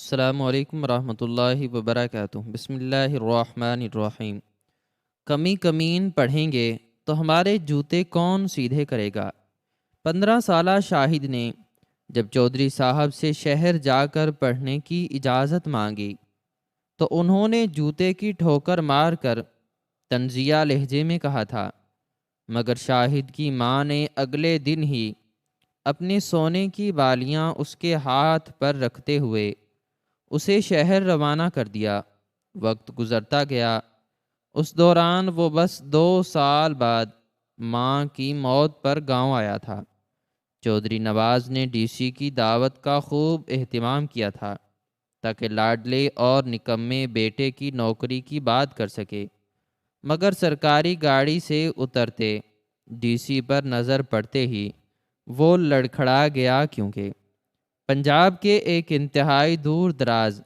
السلام علیکم ورحمۃ اللہ وبرکاتہ۔ بسم اللہ الرحمن الرحیم۔ کمی کمین پڑھیں گے تو ہمارے جوتے کون سیدھے کرے گا؟ 15 سالہ شاہد نے جب چودھری صاحب سے شہر جا کر پڑھنے کی اجازت مانگی تو انہوں نے جوتے کی ٹھوکر مار کر طنزیہ لہجے میں کہا تھا، مگر شاہد کی ماں نے اگلے دن ہی اپنے سونے کی بالیاں اس کے ہاتھ پر رکھتے ہوئے اسے شہر روانہ کر دیا۔ وقت گزرتا گیا، اس دوران وہ بس 2 سال بعد ماں کی موت پر گاؤں آیا تھا۔ چودھری نواز نے ڈی سی کی دعوت کا خوب اہتمام کیا تھا تاکہ لاڈلے اور نکمے بیٹے کی نوکری کی بات کر سکے، مگر سرکاری گاڑی سے اترتے ڈی سی پر نظر پڑتے ہی وہ لڑکھڑا گیا، کیونکہ پنجاب کے ایک انتہائی دور دراز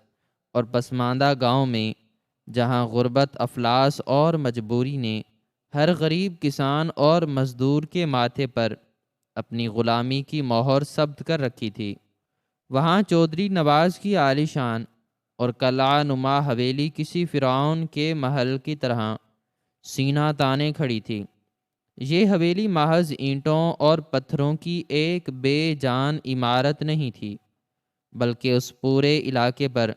اور پسماندہ گاؤں میں، جہاں غربت، افلاس اور مجبوری نے ہر غریب کسان اور مزدور کے ماتھے پر اپنی غلامی کی مہر ثبت کر رکھی تھی، وہاں چودھری نواز کی عالیشان اور قلعہ نما حویلی کسی فرعون کے محل کی طرح سینہ تانے کھڑی تھی۔ یہ حویلی محض اینٹوں اور پتھروں کی ایک بے جان عمارت نہیں تھی، بلکہ اس پورے علاقے پر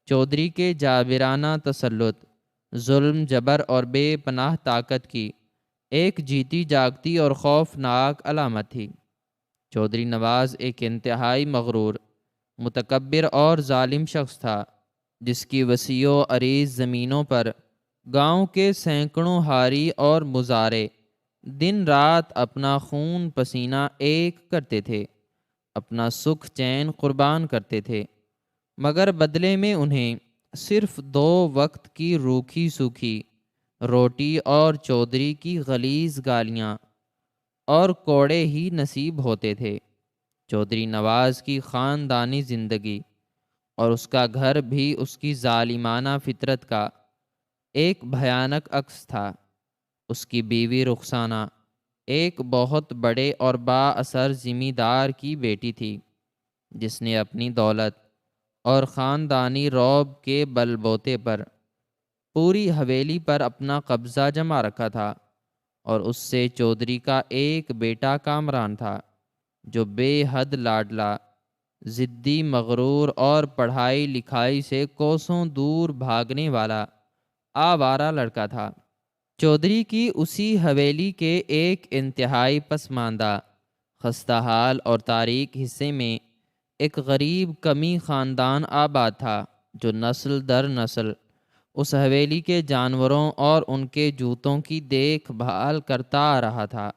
چودھری کے جابرانہ تسلط، ظلم، جبر اور بے پناہ طاقت کی ایک جیتی جاگتی اور خوفناک علامت تھی۔ چودھری نواز ایک انتہائی مغرور، متکبر اور ظالم شخص تھا، جس کی وسیع و عریض زمینوں پر گاؤں کے سینکڑوں حاری اور مزارے دن رات اپنا خون پسینہ ایک کرتے تھے، اپنا سکھ چین قربان کرتے تھے، مگر بدلے میں انہیں صرف 2 وقت کی روکھی سوکھی روٹی اور چودھری کی غلیظ گالیاں اور کوڑے ہی نصیب ہوتے تھے۔ چودھری نواز کی خاندانی زندگی اور اس کا گھر بھی اس کی ظالمانہ فطرت کا ایک بھیانک عکس تھا۔ اس کی بیوی رخسانہ ایک بہت بڑے اور با اثر ذمہ دار کی بیٹی تھی، جس نے اپنی دولت اور خاندانی رعب کے بل بوتے پر پوری حویلی پر اپنا قبضہ جما رکھا تھا، اور اس سے چودھری کا ایک بیٹا کامران تھا، جو بے حد لاڈلا، ضدی، مغرور اور پڑھائی لکھائی سے کوسوں دور بھاگنے والا آوارہ لڑکا تھا۔ چودھری کی اسی حویلی کے ایک انتہائی پسماندہ، خستہ حال اور تاریک حصے میں ایک غریب کمی خاندان آباد تھا، جو نسل در نسل اس حویلی کے جانوروں اور ان کے جوتوں کی دیکھ بھال کرتا آ رہا تھا۔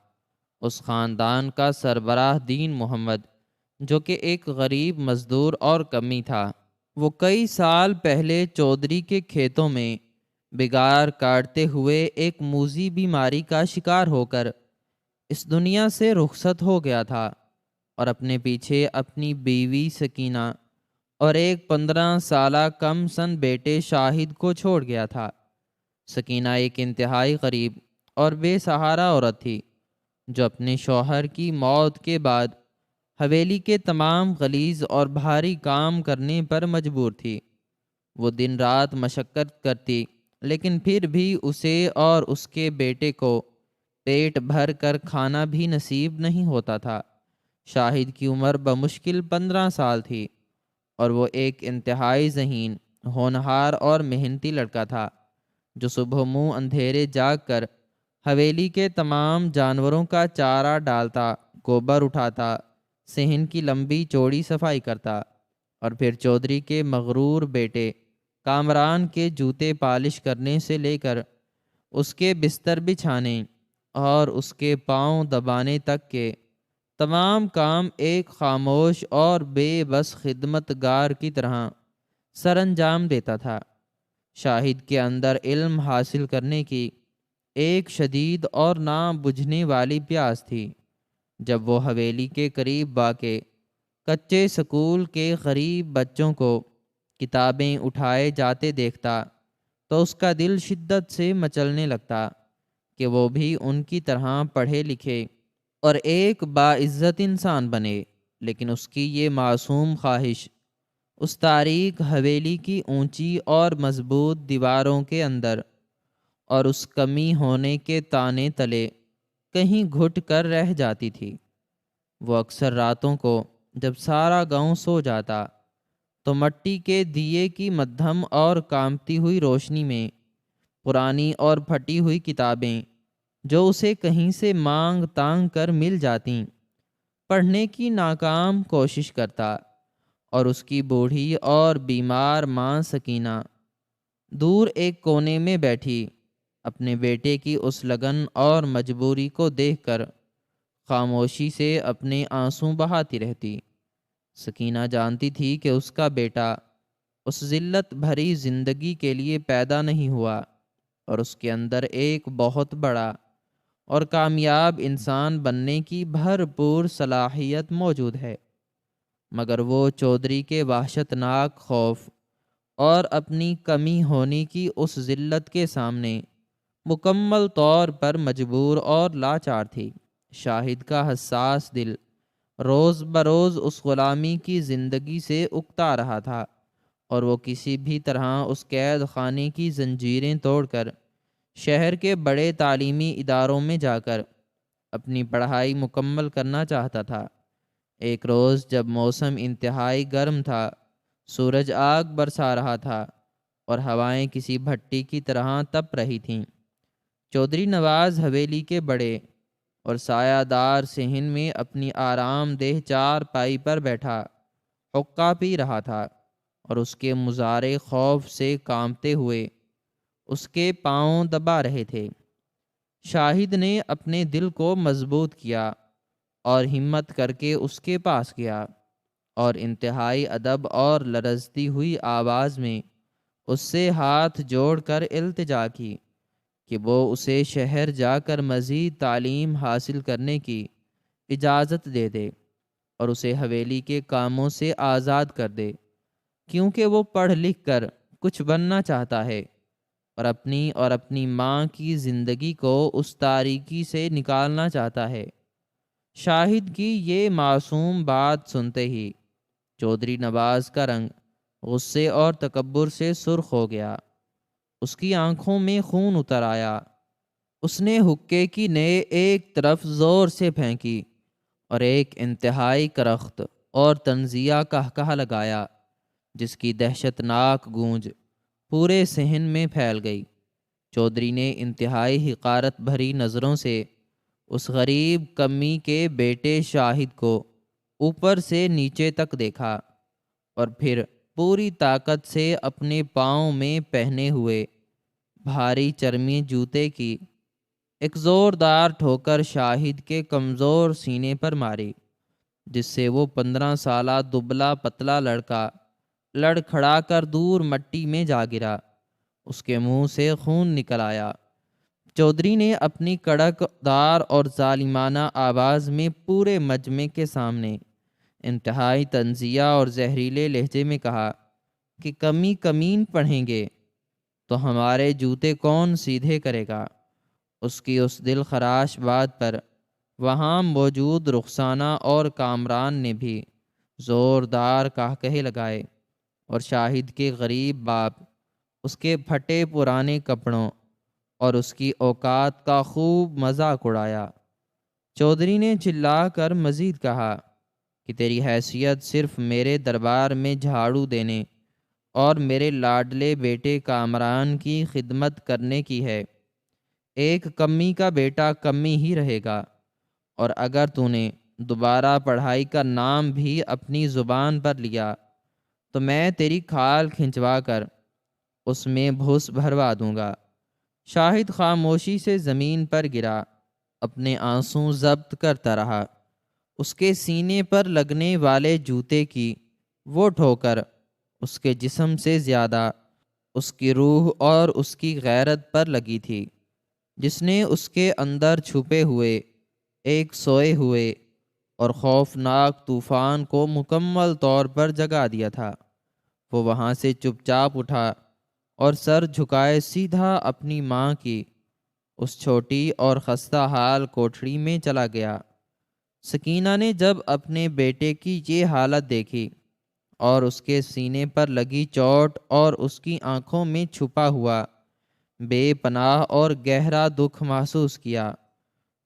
اس خاندان کا سربراہ دین محمد، جو کہ ایک غریب مزدور اور کمی تھا، وہ کئی سال پہلے چودھری کے کھیتوں میں بگار کاٹتے ہوئے ایک موذی بیماری کا شکار ہو کر اس دنیا سے رخصت ہو گیا تھا، اور اپنے پیچھے اپنی بیوی سکینہ اور ایک 15 سالہ کم سن بیٹے شاہد کو چھوڑ گیا تھا۔ سکینہ ایک انتہائی غریب اور بے سہارا عورت تھی، جو اپنے شوہر کی موت کے بعد حویلی کے تمام غلیظ اور بھاری کام کرنے پر مجبور تھی۔ وہ دن رات مشقت کرتی، لیکن پھر بھی اسے اور اس کے بیٹے کو پیٹ بھر کر کھانا بھی نصیب نہیں ہوتا تھا۔ شاہد کی عمر بمشکل 15 سال تھی، اور وہ ایک انتہائی ذہین، ہونہار اور محنتی لڑکا تھا، جو صبح منہ اندھیرے جاگ کر حویلی کے تمام جانوروں کا چارہ ڈالتا، گوبر اٹھاتا، صحن کی لمبی چوڑی صفائی کرتا، اور پھر چودھری کے مغرور بیٹے کامران کے جوتے پالش کرنے سے لے کر اس کے بستر بچھانے اور اس کے پاؤں دبانے تک کے تمام کام ایک خاموش اور بے بس خدمت گار کی طرح سر انجام دیتا تھا۔ شاہد کے اندر علم حاصل کرنے کی ایک شدید اور نہ بجھنے والی پیاس تھی۔ جب وہ حویلی کے قریب واقع کچے سکول کے غریب بچوں کو کتابیں اٹھائے جاتے دیکھتا تو اس کا دل شدت سے مچلنے لگتا کہ وہ بھی ان کی طرح پڑھے لکھے اور ایک باعزت انسان بنے، لیکن اس کی یہ معصوم خواہش اس تاریک حویلی کی اونچی اور مضبوط دیواروں کے اندر اور اس کمی ہونے کے تانے تلے کہیں گھٹ کر رہ جاتی تھی۔ وہ اکثر راتوں کو جب سارا گاؤں سو جاتا تو مٹی کے دیے کی مدھم اور کامتی ہوئی روشنی میں پرانی اور پھٹی ہوئی کتابیں جو اسے کہیں سے مانگ تانگ کر مل جاتیں پڑھنے کی ناکام کوشش کرتا، اور اس کی بوڑھی اور بیمار ماں سکینہ دور ایک کونے میں بیٹھی اپنے بیٹے کی اس لگن اور مجبوری کو دیکھ کر خاموشی سے اپنے آنسو بہاتی رہتی۔ سکینہ جانتی تھی کہ اس کا بیٹا اس ذلت بھری زندگی کے لیے پیدا نہیں ہوا، اور اس کے اندر ایک بہت بڑا اور کامیاب انسان بننے کی بھرپور صلاحیت موجود ہے، مگر وہ چودھری کے وحشت ناک خوف اور اپنی کمی ہونے کی اس ذلت کے سامنے مکمل طور پر مجبور اور لاچار تھی۔ شاہد کا حساس دل روز بروز اس غلامی کی زندگی سے اکتا رہا تھا، اور وہ کسی بھی طرح اس قید خانے کی زنجیریں توڑ کر شہر کے بڑے تعلیمی اداروں میں جا کر اپنی پڑھائی مکمل کرنا چاہتا تھا۔ ایک روز جب موسم انتہائی گرم تھا، سورج آگ برسا رہا تھا اور ہوائیں کسی بھٹی کی طرح تپ رہی تھیں، چودھری نواز حویلی کے بڑے اور سایہ دار صحن میں اپنی آرام دہ چار پائی پر بیٹھا حقہ پی رہا تھا، اور اس کے مظاہرے خوف سے کانپتے ہوئے اس کے پاؤں دبا رہے تھے۔ شاہد نے اپنے دل کو مضبوط کیا اور ہمت کر کے اس کے پاس گیا، اور انتہائی ادب اور لرزتی ہوئی آواز میں اس سے ہاتھ جوڑ کر التجا کی کہ وہ اسے شہر جا کر مزید تعلیم حاصل کرنے کی اجازت دے دے اور اسے حویلی کے کاموں سے آزاد کر دے، کیونکہ وہ پڑھ لکھ کر کچھ بننا چاہتا ہے اور اپنی ماں کی زندگی کو اس تاریکی سے نکالنا چاہتا ہے۔ شاہد کی یہ معصوم بات سنتے ہی چودھری نواز کا رنگ غصے اور تکبر سے سرخ ہو گیا، اس کی آنکھوں میں خون اتر آیا۔ اس نے حقے کی نئے ایک طرف زور سے پھینکی اور ایک انتہائی کرخت اور طنزیہ قہقہہ لگایا، جس کی دہشت ناک گونج پورے صحن میں پھیل گئی۔ چودھری نے انتہائی حقارت بھری نظروں سے اس غریب کمی کے بیٹے شاہد کو اوپر سے نیچے تک دیکھا، اور پھر پوری طاقت سے اپنے پاؤں میں پہنے ہوئے بھاری چرمی جوتے کی ایک زوردار ٹھوکر شاہد کے کمزور سینے پر ماری، جس سے وہ 15 سالہ دبلا پتلا لڑکا لڑکھڑا کر دور مٹی میں جا گرا۔ اس کے منہ سے خون نکل آیا۔ چودھری نے اپنی کڑک دار اور ظالمانہ آواز میں پورے مجمع کے سامنے انتہائی طنزیہ اور زہریلے لہجے میں کہا کہ کمی کمین پڑھیں گے تو ہمارے جوتے کون سیدھے کرے گا؟ اس کی اس دل خراش بات پر وہاں موجود رخسانہ اور کامران نے بھی زوردار قہقہے لگائے، اور شاہد کے غریب باپ اس کے پھٹے پرانے کپڑوں اور اس کی اوقات کا خوب مذاق اڑایا۔ چودھری نے چلا کر مزید کہا کہ تیری حیثیت صرف میرے دربار میں جھاڑو دینے اور میرے لاڈلے بیٹے کامران کی خدمت کرنے کی ہے۔ ایک کمی کا بیٹا کمی ہی رہے گا، اور اگر تو نے دوبارہ پڑھائی کا نام بھی اپنی زبان پر لیا تو میں تیری کھال کھنچوا کر اس میں بھوس بھروا دوں گا۔ شاہد خاموشی سے زمین پر گرا، اپنے آنسو ضبط کرتا رہا۔ اس کے سینے پر لگنے والے جوتے کی وہ ٹھوکر اس کے جسم سے زیادہ اس کی روح اور اس کی غیرت پر لگی تھی، جس نے اس کے اندر چھپے ہوئے ایک سوئے ہوئے اور خوفناک طوفان کو مکمل طور پر جگا دیا تھا۔ وہ وہاں سے چپ چاپ اٹھا اور سر جھکائے سیدھا اپنی ماں کی اس چھوٹی اور خستہ حال کوٹھڑی میں چلا گیا۔ سکینہ نے جب اپنے بیٹے کی یہ حالت دیکھی اور اس کے سینے پر لگی چوٹ اور اس کی آنکھوں میں چھپا ہوا بے پناہ اور گہرا دکھ محسوس کیا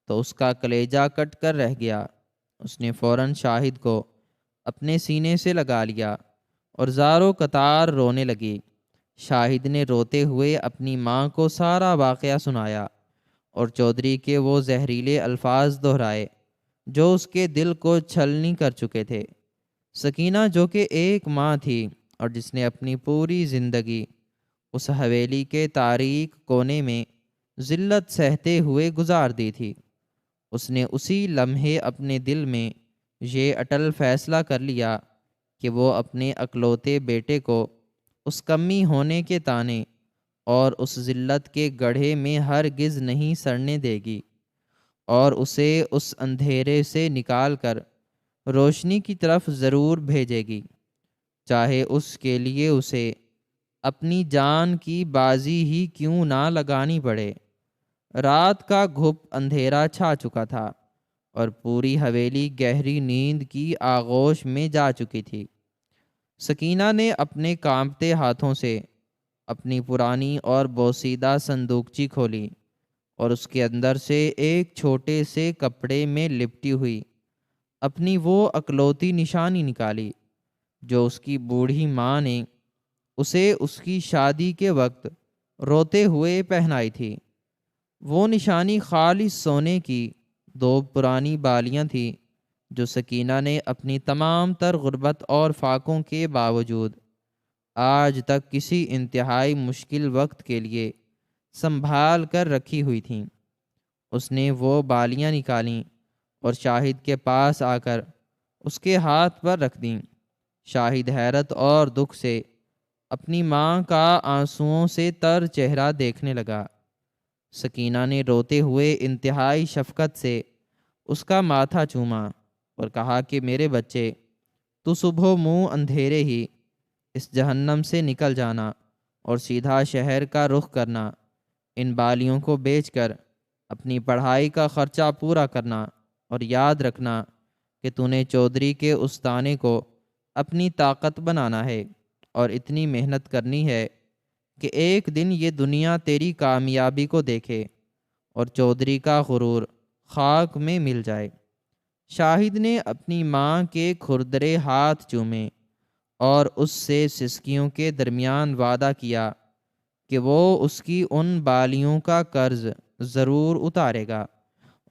تو اس کا کلیجہ کٹ کر رہ گیا۔ اس نے فوراً شاہد کو اپنے سینے سے لگا لیا اور زاروں قطار رونے لگی۔ شاہد نے روتے ہوئے اپنی ماں کو سارا واقعہ سنایا اور چودھری کے وہ زہریلے الفاظ دہرائے جو اس کے دل کو چھلنی کر چکے تھے۔ سکینہ جو کہ ایک ماں تھی اور جس نے اپنی پوری زندگی اس حویلی کے تاریک کونے میں ذلت سہتے ہوئے گزار دی تھی، اس نے اسی لمحے اپنے دل میں یہ اٹل فیصلہ کر لیا کہ وہ اپنے اکلوتے بیٹے کو اس کمی ہونے کے طانے اور اس ذلت کے گڑھے میں ہرگز نہیں سڑنے دے گی اور اسے اس اندھیرے سے نکال کر روشنی کی طرف ضرور بھیجے گی، چاہے اس کے لیے اسے اپنی جان کی بازی ہی کیوں نہ لگانی پڑے۔ رات کا گھپ اندھیرا چھا چکا تھا اور پوری حویلی گہری نیند کی آغوش میں جا چکی تھی۔ سکینہ نے اپنے کانپتے ہاتھوں سے اپنی پرانی اور بوسیدہ صندوقچی کھولی اور اس کے اندر سے ایک چھوٹے سے کپڑے میں لپٹی ہوئی اپنی وہ اکلوتی نشانی نکالی جو اس کی بوڑھی ماں نے اسے اس کی شادی کے وقت روتے ہوئے پہنائی تھی۔ وہ نشانی خالص سونے کی دو پرانی بالیاں تھیں جو سکینہ نے اپنی تمام تر غربت اور فاقوں کے باوجود آج تک کسی انتہائی مشکل وقت کے لیے سنبھال کر رکھی ہوئی تھیں۔ اس نے وہ بالیاں نکالیں اور شاہد کے پاس آ کر اس کے ہاتھ پر رکھ دیں۔ شاہد حیرت اور دکھ سے اپنی ماں کا آنسوؤں سے تر چہرہ دیکھنے لگا۔ سکینہ نے روتے ہوئے انتہائی شفقت سے اس کا ماتھا چوما اور کہا کہ میرے بچے، تو صبح منہ اندھیرے ہی اس جہنم سے نکل جانا اور سیدھا شہر کا رخ کرنا، ان بالیوں کو بیچ کر اپنی پڑھائی کا خرچہ پورا کرنا، اور یاد رکھنا کہ تو نے چودھری کے استانے کو اپنی طاقت بنانا ہے اور اتنی محنت کرنی ہے کہ ایک دن یہ دنیا تیری کامیابی کو دیکھے اور چودھری کا غرور خاک میں مل جائے۔ شاہد نے اپنی ماں کے کھردرے ہاتھ چومے اور اس سے سسکیوں کے درمیان وعدہ کیا کہ وہ اس کی ان بالیوں کا قرض ضرور اتارے گا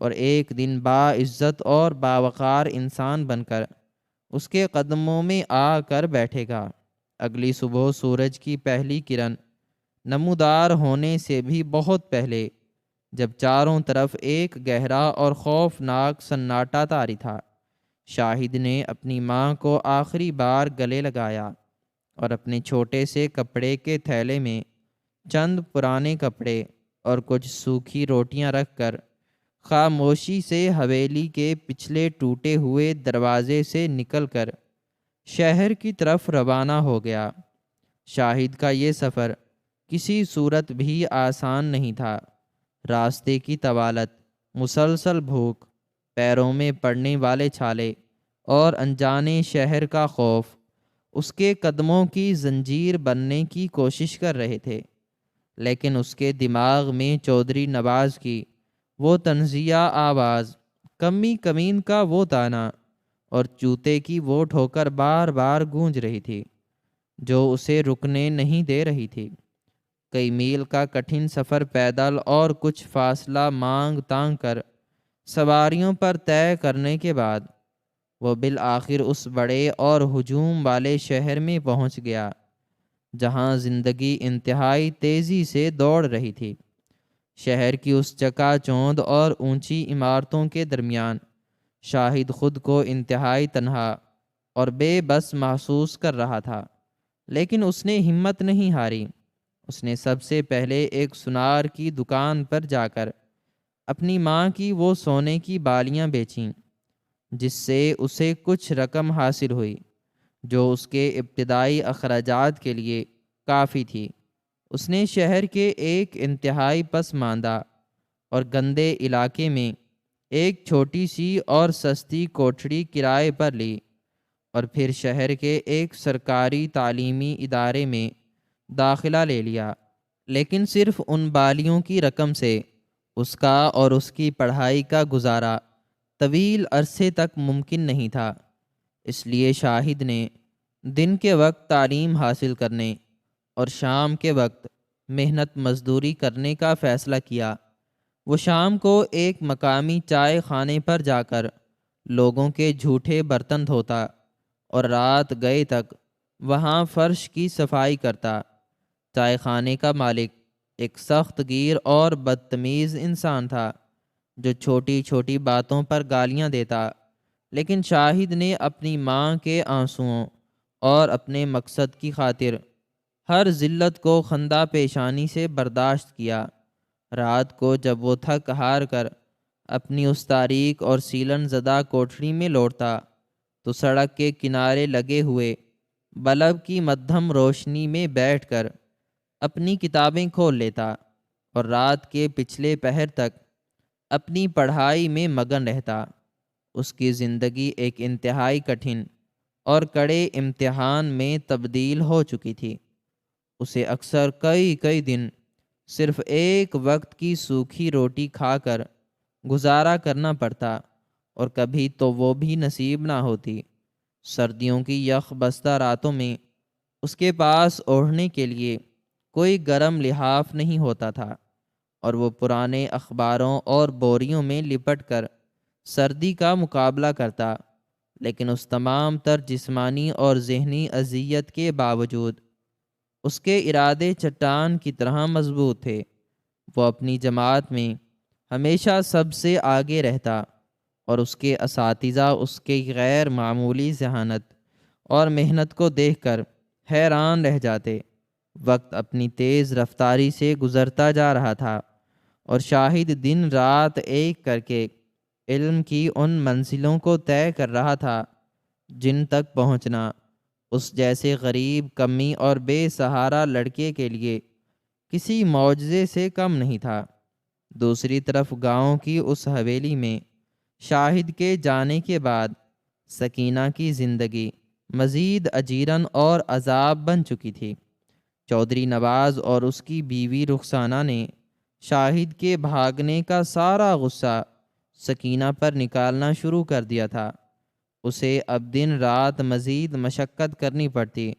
اور ایک دن باعزت اور باوقار انسان بن کر اس کے قدموں میں آ کر بیٹھے گا۔ اگلی صبح سورج کی پہلی کرن نمودار ہونے سے بھی بہت پہلے، جب چاروں طرف ایک گہرا اور خوفناک سناٹا طاری تھا، شاہد نے اپنی ماں کو آخری بار گلے لگایا اور اپنے چھوٹے سے کپڑے کے تھیلے میں چند پرانے کپڑے اور کچھ سوکھی روٹیاں رکھ کر خاموشی سے حویلی کے پچھلے ٹوٹے ہوئے دروازے سے نکل کر شہر کی طرف روانہ ہو گیا۔ شاہد کا یہ سفر کسی صورت بھی آسان نہیں تھا۔ راستے کی طوالت، مسلسل بھوک، پیروں میں پڑنے والے چھالے اور انجانے شہر کا خوف اس کے قدموں کی زنجیر بننے کی کوشش کر رہے تھے، لیکن اس کے دماغ میں چودھری نواز کی وہ طنزیہ آواز، کمی کمین کا وہ طعنہ اور جوتے کی وہ ٹھوکر بار بار گونج رہی تھی جو اسے رکنے نہیں دے رہی تھی۔ کئی میل کا کٹھن سفر پیدل اور کچھ فاصلہ مانگ تانگ کر سواریوں پر طے کرنے کے بعد وہ بالآخر اس بڑے اور ہجوم والے شہر میں پہنچ گیا جہاں زندگی انتہائی تیزی سے دوڑ رہی تھی۔ شہر کی اس چکا چوند اور اونچی عمارتوں کے درمیان شاہد خود کو انتہائی تنہا اور بے بس محسوس کر رہا تھا، لیکن اس نے ہمت نہیں ہاری۔ اس نے سب سے پہلے ایک سنار کی دکان پر جا کر اپنی ماں کی وہ سونے کی بالیاں بیچیں جس سے اسے کچھ رقم حاصل ہوئی جو اس کے ابتدائی اخراجات کے لیے کافی تھی۔ اس نے شہر کے ایک انتہائی پسماندہ اور گندے علاقے میں ایک چھوٹی سی اور سستی کوٹھڑی کرائے پر لی اور پھر شہر کے ایک سرکاری تعلیمی ادارے میں داخلہ لے لیا، لیکن صرف ان بالیوں کی رقم سے اس کا اور اس کی پڑھائی کا گزارا طویل عرصے تک ممکن نہیں تھا۔ اس لیے شاہد نے دن کے وقت تعلیم حاصل کرنے اور شام کے وقت محنت مزدوری کرنے کا فیصلہ کیا۔ وہ شام کو ایک مقامی چائے خانے پر جا کر لوگوں کے جھوٹے برتن دھوتا اور رات گئے تک وہاں فرش کی صفائی کرتا۔ چائے خانے کا مالک ایک سخت گیر اور بدتمیز انسان تھا جو چھوٹی چھوٹی باتوں پر گالیاں دیتا، لیکن شاہد نے اپنی ماں کے آنسوؤں اور اپنے مقصد کی خاطر ہر ذلت کو خندہ پیشانی سے برداشت کیا۔ رات کو جب وہ تھک ہار کر اپنی اس تاریک اور سیلن زدہ کوٹھری میں لوٹتا تو سڑک کے کنارے لگے ہوئے بلب کی مدھم روشنی میں بیٹھ کر اپنی کتابیں کھول لیتا اور رات کے پچھلے پہر تک اپنی پڑھائی میں مگن رہتا۔ اس کی زندگی ایک انتہائی کٹھن اور کڑے امتحان میں تبدیل ہو چکی تھی۔ اسے اکثر کئی دن صرف ایک وقت کی سوکھی روٹی کھا کر گزارا کرنا پڑتا، اور کبھی تو وہ بھی نصیب نہ ہوتی۔ سردیوں کی یخ بستہ راتوں میں اس کے پاس اوڑھنے کے لیے کوئی گرم لحاف نہیں ہوتا تھا، اور وہ پرانے اخباروں اور بوریوں میں لپٹ کر سردی کا مقابلہ کرتا، لیکن اس تمام تر جسمانی اور ذہنی اذیت کے باوجود اس کے ارادے چٹان کی طرح مضبوط تھے۔ وہ اپنی جماعت میں ہمیشہ سب سے آگے رہتا، اور اس کے اساتذہ اس کے غیر معمولی ذہانت اور محنت کو دیکھ کر حیران رہ جاتے۔ وقت اپنی تیز رفتاری سے گزرتا جا رہا تھا، اور شاہد دن رات ایک کر کے علم کی ان منزلوں کو طے کر رہا تھا جن تک پہنچنا اس جیسے غریب، کمی اور بے سہارا لڑکے کے لیے کسی معجزے سے کم نہیں تھا۔ دوسری طرف گاؤں کی اس حویلی میں شاہد کے جانے کے بعد سکینہ کی زندگی مزید اجیرن اور عذاب بن چکی تھی۔ چودھری نواز اور اس کی بیوی رخسانہ نے شاہد کے بھاگنے کا سارا غصہ سکینہ پر نکالنا شروع کر دیا تھا۔ اسے اب دن رات مزید مشقت کرنی پڑتی،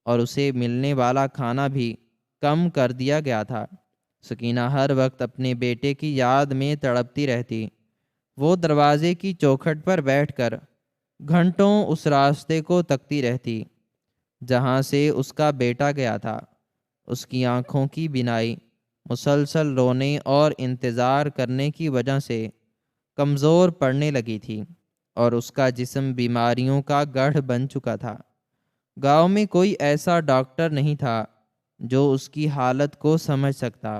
اور اسے ملنے والا کھانا بھی کم کر دیا گیا تھا۔ سکینہ ہر وقت اپنے بیٹے کی یاد میں تڑپتی رہتی۔ وہ دروازے کی چوکھٹ پر بیٹھ کر گھنٹوں اس راستے کو تکتی رہتی جہاں سے اس کا بیٹا گیا تھا۔ اس کی آنکھوں کی بینائی مسلسل رونے اور انتظار کرنے کی وجہ سے کمزور پڑنے لگی تھی، اور اس کا جسم بیماریوں کا گڑھ بن چکا تھا۔ گاؤں میں کوئی ایسا ڈاکٹر نہیں تھا جو اس کی حالت کو سمجھ سکتا،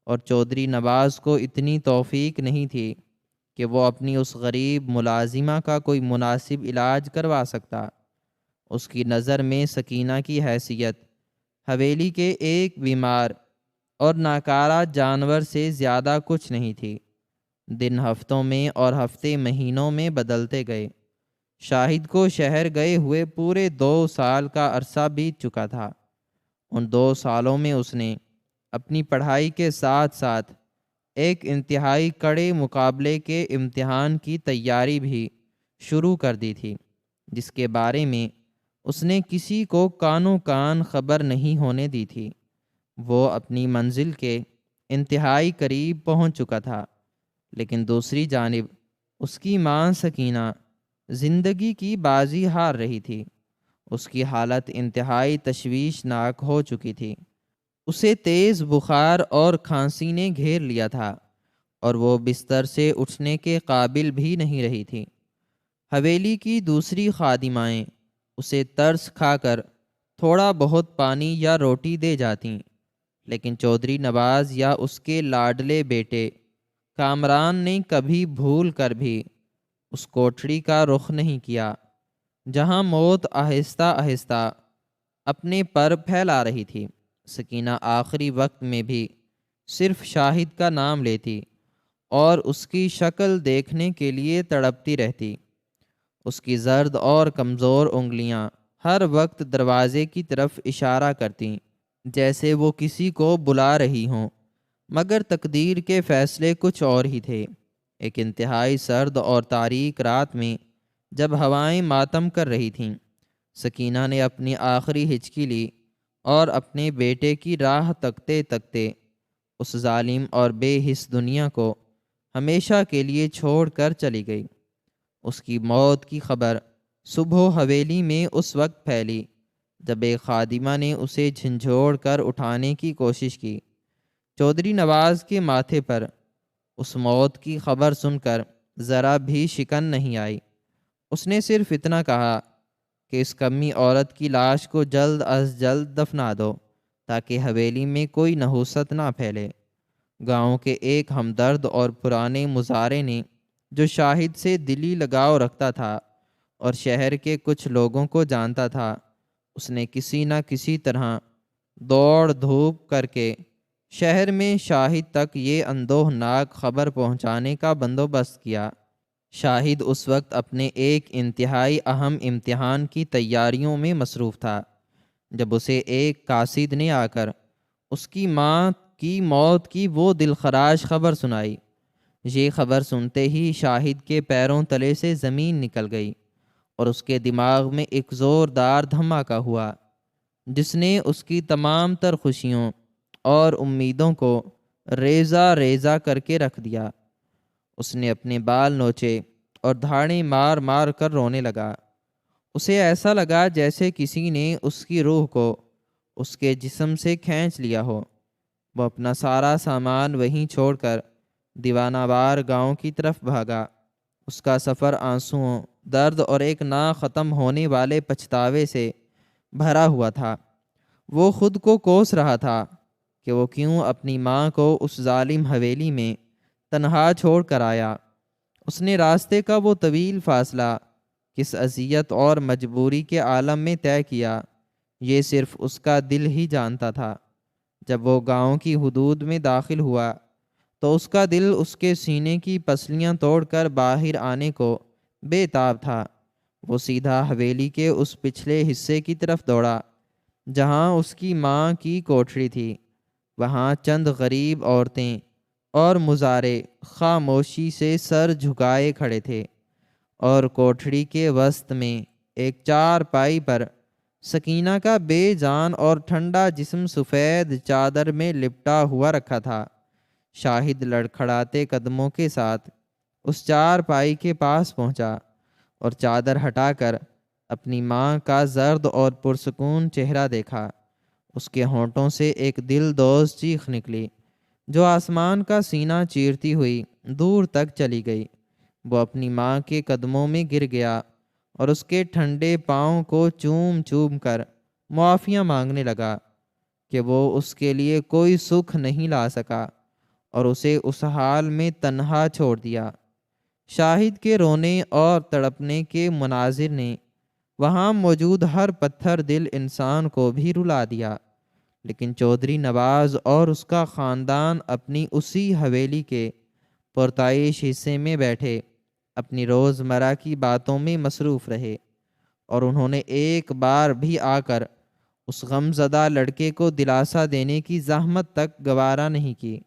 اور چودھری نواز کو اتنی توفیق نہیں تھی کہ وہ اپنی اس غریب ملازمہ کا کوئی مناسب علاج کروا سکتا۔ اس کی نظر میں سکینہ کی حیثیت حویلی کے ایک بیمار اور ناکارہ جانور سے زیادہ کچھ نہیں تھی۔ دن ہفتوں میں اور ہفتے مہینوں میں بدلتے گئے۔ شاہد کو شہر گئے ہوئے پورے 2 سال کا عرصہ بیت چکا تھا۔ ان 2 سالوں میں اس نے اپنی پڑھائی کے ساتھ ساتھ ایک انتہائی کڑے مقابلے کے امتحان کی تیاری بھی شروع کر دی تھی، جس کے بارے میں اس نے کسی کو کانوں کان خبر نہیں ہونے دی تھی۔ وہ اپنی منزل کے انتہائی قریب پہنچ چکا تھا، لیکن دوسری جانب اس کی ماں سکینہ زندگی کی بازی ہار رہی تھی۔ اس کی حالت انتہائی تشویشناک ہو چکی تھی۔ اسے تیز بخار اور کھانسی نے گھیر لیا تھا، اور وہ بستر سے اٹھنے کے قابل بھی نہیں رہی تھی۔ حویلی کی دوسری خادمائیں اسے ترس کھا کر تھوڑا بہت پانی یا روٹی دے جاتیں، لیکن چودھری نواز یا اس کے لاڈلے بیٹے کامران نے کبھی بھول کر بھی اس کوٹھڑی کا رخ نہیں کیا جہاں موت آہستہ آہستہ اپنے پر پھیلا رہی تھی۔ سکینہ آخری وقت میں بھی صرف شاہد کا نام لیتی اور اس کی شکل دیکھنے کے لیے تڑپتی رہتی۔ اس کی زرد اور کمزور انگلیاں ہر وقت دروازے کی طرف اشارہ کرتیں، جیسے وہ کسی کو بلا رہی ہوں، مگر تقدیر کے فیصلے کچھ اور ہی تھے۔ ایک انتہائی سرد اور تاریک رات میں جب ہوائیں ماتم کر رہی تھیں، سکینہ نے اپنی آخری ہچکی لی اور اپنے بیٹے کی راہ تکتے تکتے اس ظالم اور بے حس دنیا کو ہمیشہ کے لیے چھوڑ کر چلی گئی۔ اس کی موت کی خبر صبح حویلی میں اس وقت پھیلی جب ایک خادمہ نے اسے جھنجھوڑ کر اٹھانے کی کوشش کی۔ چودھری نواز کے ماتھے پر اس موت کی خبر سن کر ذرا بھی شکن نہیں آئی۔ اس نے صرف اتنا کہا کہ اس کمی عورت کی لاش کو جلد از جلد دفنا دو تاکہ حویلی میں کوئی نحوست نہ پھیلے۔ گاؤں کے ایک ہمدرد اور پرانے مزارے نے، جو شاہد سے دلی لگاؤ رکھتا تھا اور شہر کے کچھ لوگوں کو جانتا تھا، اس نے کسی نہ کسی طرح دوڑ دھوپ کر کے شہر میں شاہد تک یہ اندوہناک خبر پہنچانے کا بندوبست کیا۔ شاہد اس وقت اپنے ایک انتہائی اہم امتحان کی تیاریوں میں مصروف تھا جب اسے ایک قاصد نے آ کر اس کی ماں کی موت کی وہ دلخراش خبر سنائی۔ یہ خبر سنتے ہی شاہد کے پیروں تلے سے زمین نکل گئی اور اس کے دماغ میں ایک زوردار دھماکہ ہوا جس نے اس کی تمام تر خوشیوں اور امیدوں کو ریزہ ریزہ کر کے رکھ دیا۔ اس نے اپنے بال نوچے اور دھاڑیں مار مار کر رونے لگا۔ اسے ایسا لگا جیسے کسی نے اس کی روح کو اس کے جسم سے کھینچ لیا ہو۔ وہ اپنا سارا سامان وہیں چھوڑ کر دیوانہ وار گاؤں کی طرف بھاگا۔ اس کا سفر آنسوؤں، درد اور ایک نہ ختم ہونے والے پچھتاوے سے بھرا ہوا تھا۔ وہ خود کو کوس رہا تھا کہ وہ کیوں اپنی ماں کو اس ظالم حویلی میں تنہا چھوڑ کر آیا۔ اس نے راستے کا وہ طویل فاصلہ کس اذیت اور مجبوری کے عالم میں طے کیا، یہ صرف اس کا دل ہی جانتا تھا۔ جب وہ گاؤں کی حدود میں داخل ہوا تو اس کا دل اس کے سینے کی پسلیاں توڑ کر باہر آنے کو بے تاب تھا۔ وہ سیدھا حویلی کے اس پچھلے حصے کی طرف دوڑا جہاں اس کی ماں کی کوٹھری تھی۔ وہاں چند غریب عورتیں اور مزارے خاموشی سے سر جھکائے کھڑے تھے، اور کوٹھڑی کے وسط میں ایک چارپائی پر سکینہ کا بے جان اور ٹھنڈا جسم سفید چادر میں لپٹا ہوا رکھا تھا۔ شاہد لڑکھڑاتے قدموں کے ساتھ اس چارپائی کے پاس پہنچا اور چادر ہٹا کر اپنی ماں کا زرد اور پرسکون چہرہ دیکھا۔ اس کے ہونٹوں سے ایک دل دوز چیخ نکلی جو آسمان کا سینہ چیرتی ہوئی دور تک چلی گئی۔ وہ اپنی ماں کے قدموں میں گر گیا اور اس کے ٹھنڈے پاؤں کو چوم چوم کر معافیاں مانگنے لگا کہ وہ اس کے لیے کوئی سکھ نہیں لا سکا اور اسے اس حال میں تنہا چھوڑ دیا۔ شاہد کے رونے اور تڑپنے کے مناظر نے وہاں موجود ہر پتھر دل انسان کو بھی رلا دیا، لیکن چودھری نواز اور اس کا خاندان اپنی اسی حویلی کے پرتعیش حصے میں بیٹھے اپنی روزمرہ کی باتوں میں مصروف رہے، اور انہوں نے ایک بار بھی آ کر اس غم زدہ لڑکے کو دلاسا دینے کی زحمت تک گوارا نہیں کی۔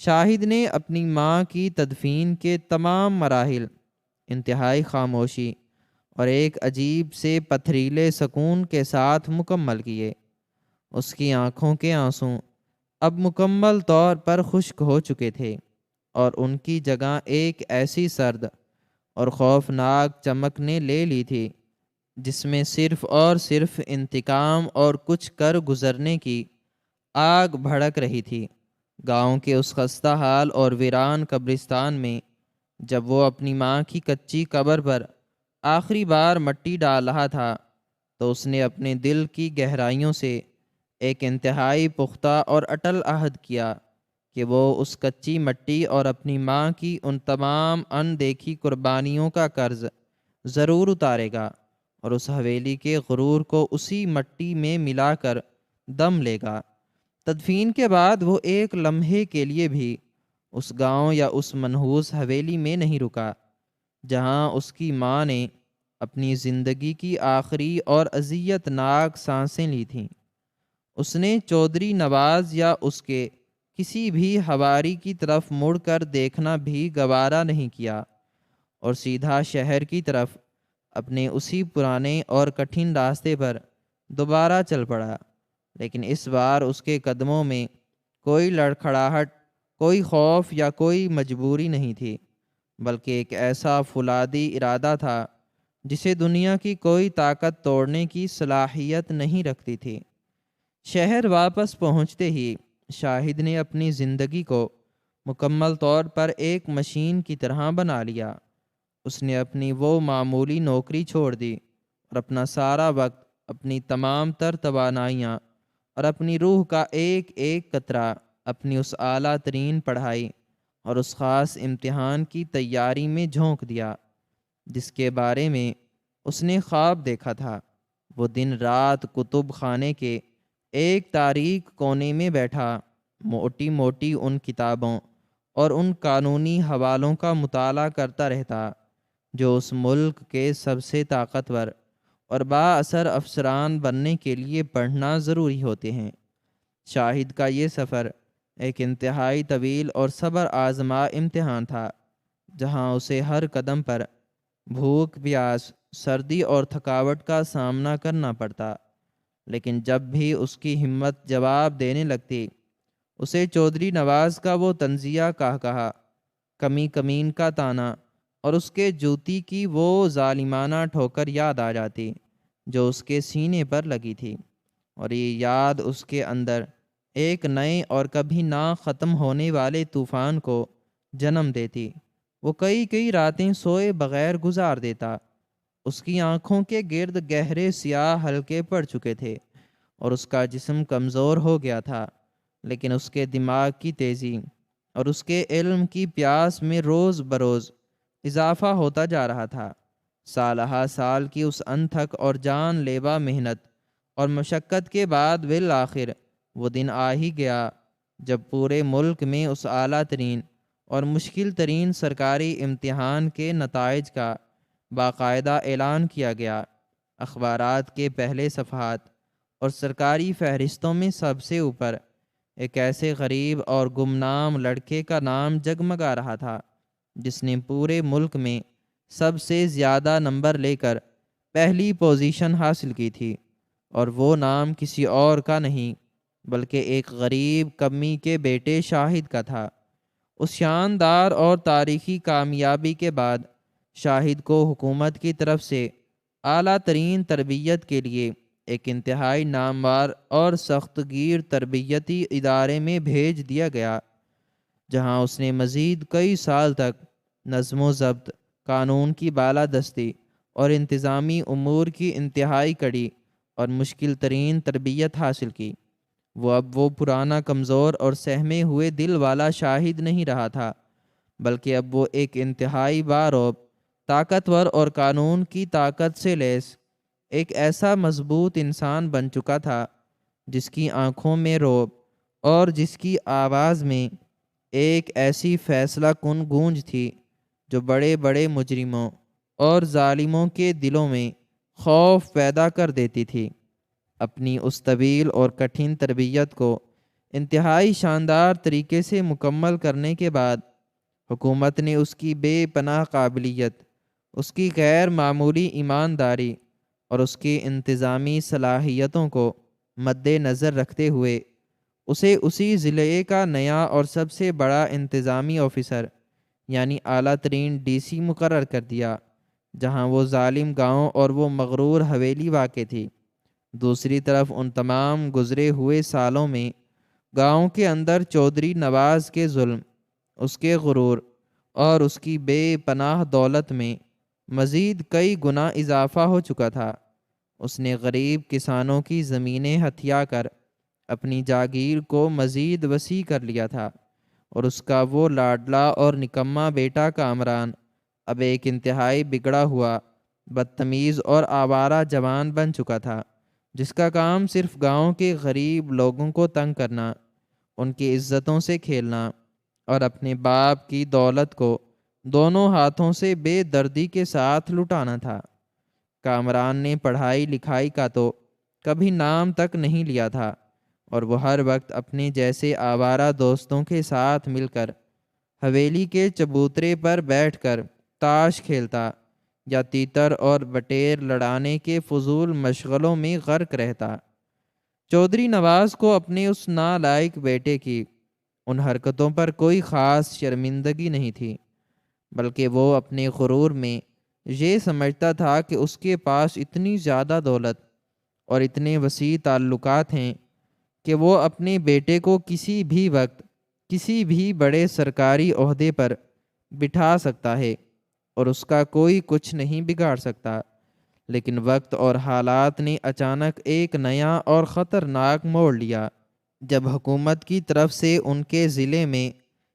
شاہد نے اپنی ماں کی تدفین کے تمام مراحل انتہائی خاموشی اور ایک عجیب سے پتھریلے سکون کے ساتھ مکمل کیے۔ اس کی آنکھوں کے آنسو اب مکمل طور پر خشک ہو چکے تھے اور ان کی جگہ ایک ایسی سرد اور خوفناک چمک نے لے لی تھی جس میں صرف اور صرف انتقام اور کچھ کر گزرنے کی آگ بھڑک رہی تھی۔ گاؤں کے اس خستہ حال اور ویران قبرستان میں جب وہ اپنی ماں کی کچی قبر پر آخری بار مٹی ڈال رہا تھا تو اس نے اپنے دل کی گہرائیوں سے ایک انتہائی پختہ اور اٹل عہد کیا کہ وہ اس کچی مٹی اور اپنی ماں کی ان تمام اندیکھی قربانیوں کا قرض ضرور اتارے گا اور اس حویلی کے غرور کو اسی مٹی میں ملا کر دم لے گا۔ تدفین کے بعد وہ ایک لمحے کے لیے بھی اس گاؤں یا اس منحوس حویلی میں نہیں رکا جہاں اس کی ماں نے اپنی زندگی کی آخری اور اذیت ناک سانسیں لی تھیں۔ اس نے چودھری نواز یا اس کے کسی بھی ہواری کی طرف مڑ کر دیکھنا بھی گوارا نہیں کیا اور سیدھا شہر کی طرف اپنے اسی پرانے اور کٹھن راستے پر دوبارہ چل پڑا۔ لیکن اس بار اس کے قدموں میں کوئی لڑکھڑاہٹ، کوئی خوف یا کوئی مجبوری نہیں تھی، بلکہ ایک ایسا فولادی ارادہ تھا جسے دنیا کی کوئی طاقت توڑنے کی صلاحیت نہیں رکھتی تھی۔ شہر واپس پہنچتے ہی شاہد نے اپنی زندگی کو مکمل طور پر ایک مشین کی طرح بنا لیا۔ اس نے اپنی وہ معمولی نوکری چھوڑ دی اور اپنا سارا وقت، اپنی تمام تر توانائیاں اور اپنی روح کا ایک ایک قطرہ اپنی اس اعلیٰ ترین پڑھائی اور اس خاص امتحان کی تیاری میں جھونک دیا جس کے بارے میں اس نے خواب دیکھا تھا۔ وہ دن رات کتب خانے کے ایک تاریک کونے میں بیٹھا موٹی موٹی ان کتابوں اور ان قانونی حوالوں کا مطالعہ کرتا رہتا جو اس ملک کے سب سے طاقتور اور با اثر افسران بننے کے لیے پڑھنا ضروری ہوتے ہیں۔ شاہد کا یہ سفر ایک انتہائی طویل اور صبر آزما امتحان تھا، جہاں اسے ہر قدم پر بھوک، پیاس، سردی اور تھکاوٹ کا سامنا کرنا پڑتا، لیکن جب بھی اس کی ہمت جواب دینے لگتی، اسے چودھری نواز کا وہ طنزیہ کہا، کمی کمین کا طعنہ اور اس کے جوتی کی وہ ظالمانہ ٹھوکر یاد آ جاتی جو اس کے سینے پر لگی تھی، اور یہ یاد اس کے اندر ایک نئے اور کبھی نہ ختم ہونے والے طوفان کو جنم دیتی۔ وہ کئی کئی راتیں سوئے بغیر گزار دیتا۔ اس کی آنکھوں کے گرد گہرے سیاہ حلقے پڑ چکے تھے اور اس کا جسم کمزور ہو گیا تھا، لیکن اس کے دماغ کی تیزی اور اس کے علم کی پیاس میں روز بروز اضافہ ہوتا جا رہا تھا۔ سالہ سال کی اس انتھک اور جان لیوا محنت اور مشقت کے بعد بالآخر وہ دن آ ہی گیا جب پورے ملک میں اس اعلیٰ ترین اور مشکل ترین سرکاری امتحان کے نتائج کا باقاعدہ اعلان کیا گیا۔ اخبارات کے پہلے صفحات اور سرکاری فہرستوں میں سب سے اوپر ایک ایسے غریب اور گمنام لڑکے کا نام جگمگا رہا تھا جس نے پورے ملک میں سب سے زیادہ نمبر لے کر پہلی پوزیشن حاصل کی تھی، اور وہ نام کسی اور کا نہیں بلکہ ایک غریب کمی کے بیٹے شاہد کا تھا۔ اس شاندار اور تاریخی کامیابی کے بعد شاہد کو حکومت کی طرف سے اعلیٰ ترین تربیت کے لیے ایک انتہائی نامور اور سخت گیر تربیتی ادارے میں بھیج دیا گیا، جہاں اس نے مزید کئی سال تک نظم و ضبط، قانون کی بالادستی اور انتظامی امور کی انتہائی کڑی اور مشکل ترین تربیت حاصل کی۔ وہ پرانا کمزور اور سہمے ہوئے دل والا شاہد نہیں رہا تھا، بلکہ اب وہ ایک انتہائی باروب، طاقتور اور قانون کی طاقت سے لیس ایک ایسا مضبوط انسان بن چکا تھا جس کی آنکھوں میں رعب اور جس کی آواز میں ایک ایسی فیصلہ کن گونج تھی جو بڑے بڑے مجرموں اور ظالموں کے دلوں میں خوف پیدا کر دیتی تھی۔ اپنی اس طویل اور کٹھن تربیت کو انتہائی شاندار طریقے سے مکمل کرنے کے بعد حکومت نے اس کی بے پناہ قابلیت، اس کی غیر معمولی ایمانداری اور اس کی انتظامی صلاحیتوں کو مد نظر رکھتے ہوئے اسے اسی ضلع کا نیا اور سب سے بڑا انتظامی آفیسر یعنی اعلیٰ ترین ڈی سی مقرر کر دیا، جہاں وہ ظالم گاؤں اور وہ مغرور حویلی واقع تھی۔ دوسری طرف ان تمام گزرے ہوئے سالوں میں گاؤں کے اندر چودھری نواز کے ظلم، اس کے غرور اور اس کی بے پناہ دولت میں مزید کئی گنا اضافہ ہو چکا تھا۔ اس نے غریب کسانوں کی زمینیں ہتھیا کر اپنی جاگیر کو مزید وسیع کر لیا تھا، اور اس کا وہ لاڈلا اور نکما بیٹا کامران اب ایک انتہائی بگڑا ہوا، بدتمیز اور آوارہ جوان بن چکا تھا، جس کا کام صرف گاؤں کے غریب لوگوں کو تنگ کرنا، ان کی عزتوں سے کھیلنا اور اپنے باپ کی دولت کو دونوں ہاتھوں سے بے دردی کے ساتھ لٹانا تھا۔ کامران نے پڑھائی لکھائی کا تو کبھی نام تک نہیں لیا تھا، اور وہ ہر وقت اپنے جیسے آوارہ دوستوں کے ساتھ مل کر حویلی کے چبوترے پر بیٹھ کر تاش کھیلتا یا تیتر اور بٹیر لڑانے کے فضول مشغلوں میں غرق رہتا۔ چودھری نواز کو اپنے اس نالائق بیٹے کی ان حرکتوں پر کوئی خاص شرمندگی نہیں تھی، بلکہ وہ اپنے غرور میں یہ سمجھتا تھا کہ اس کے پاس اتنی زیادہ دولت اور اتنے وسیع تعلقات ہیں کہ وہ اپنے بیٹے کو کسی بھی وقت کسی بھی بڑے سرکاری عہدے پر بٹھا سکتا ہے اور اس کا کوئی کچھ نہیں بگاڑ سکتا۔ لیکن وقت اور حالات نے اچانک ایک نیا اور خطرناک موڑ لیا، جب حکومت کی طرف سے ان کے ضلع میں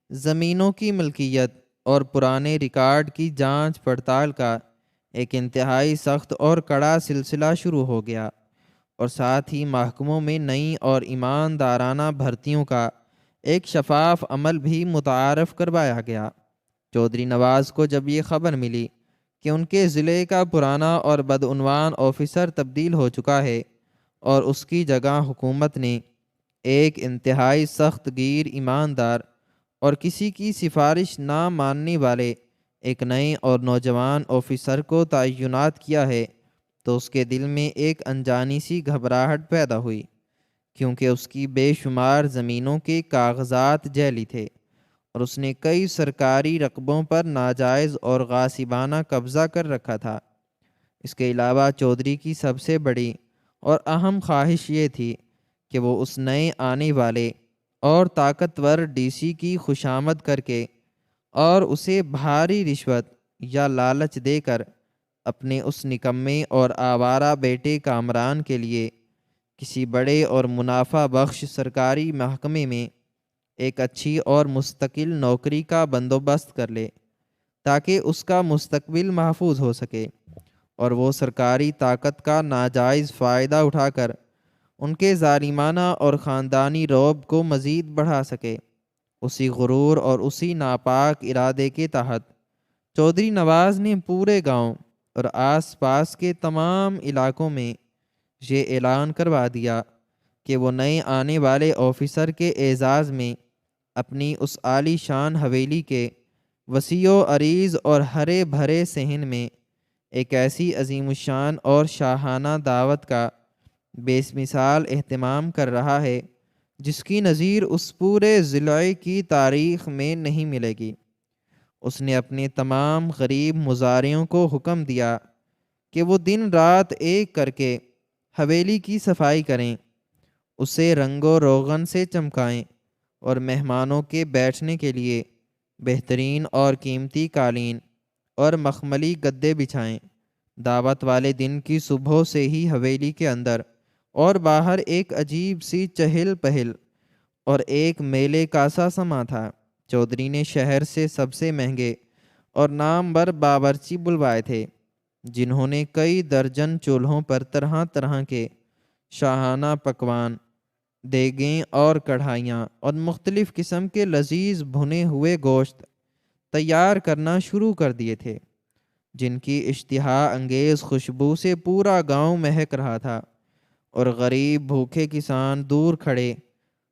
زمینوں کی ملکیت اور پرانے ریکارڈ کی جانچ پڑتال کا ایک انتہائی سخت اور کڑا سلسلہ شروع ہو گیا، اور ساتھ ہی محکموں میں نئی اور ایماندارانہ بھرتیوں کا ایک شفاف عمل بھی متعارف کروایا گیا۔ چودھری نواز کو جب یہ خبر ملی کہ ان کے ضلع کا پرانا اور بدعنوان آفیسر تبدیل ہو چکا ہے اور اس کی جگہ حکومت نے ایک انتہائی سخت گیر، ایماندار اور کسی کی سفارش نہ ماننے والے ایک نئے اور نوجوان آفیسر کو تعینات کیا ہے، تو اس کے دل میں ایک انجانی سی گھبراہٹ پیدا ہوئی، کیونکہ اس کی بے شمار زمینوں کے کاغذات جعلی تھے اور اس نے کئی سرکاری رقبوں پر ناجائز اور غاصبانہ قبضہ کر رکھا تھا۔ اس کے علاوہ چودھری کی سب سے بڑی اور اہم خواہش یہ تھی کہ وہ اس نئے آنے والے اور طاقتور ڈی سی کی خوشامد کر کے اور اسے بھاری رشوت یا لالچ دے کر اپنے اس نکمے اور آوارہ بیٹے کامران کے لیے کسی بڑے اور منافع بخش سرکاری محکمے میں ایک اچھی اور مستقل نوکری کا بندوبست کر لے، تاکہ اس کا مستقبل محفوظ ہو سکے اور وہ سرکاری طاقت کا ناجائز فائدہ اٹھا کر ان کے ظالمانہ اور خاندانی رعب کو مزید بڑھا سکے۔ اسی غرور اور اسی ناپاک ارادے کے تحت چودھری نواز نے پورے گاؤں اور آس پاس کے تمام علاقوں میں یہ اعلان کروا دیا کہ وہ نئے آنے والے آفیسر کے اعزاز میں اپنی اس عالی شان حویلی کے وسیع و عریض اور ہرے بھرے صحن میں ایک ایسی عظیم الشان اور شاہانہ دعوت کا بے مثال اہتمام کر رہا ہے جس کی نظیر اس پورے ضلع کی تاریخ میں نہیں ملے گی۔ اس نے اپنے تمام غریب مزارعوں کو حکم دیا کہ وہ دن رات ایک کر کے حویلی کی صفائی کریں، اسے رنگ و روغن سے چمکائیں اور مہمانوں کے بیٹھنے کے لیے بہترین اور قیمتی قالین اور مخملی گدے بچھائیں۔ دعوت والے دن کی صبح سے ہی حویلی کے اندر اور باہر ایک عجیب سی چہل پہل اور ایک میلے کا سا سما تھا۔ چودھری نے شہر سے سب سے مہنگے اور نامور باورچی بلوائے تھے، جنہوں نے کئی درجن چولہوں پر طرح طرح کے شاہانہ پکوان، دیگیں اور کڑھائیاں اور مختلف قسم کے لذیذ بھنے ہوئے گوشت تیار کرنا شروع کر دیے تھے، جن کی اشتہا انگیز خوشبو سے پورا گاؤں مہک رہا تھا، اور غریب بھوکے کسان دور کھڑے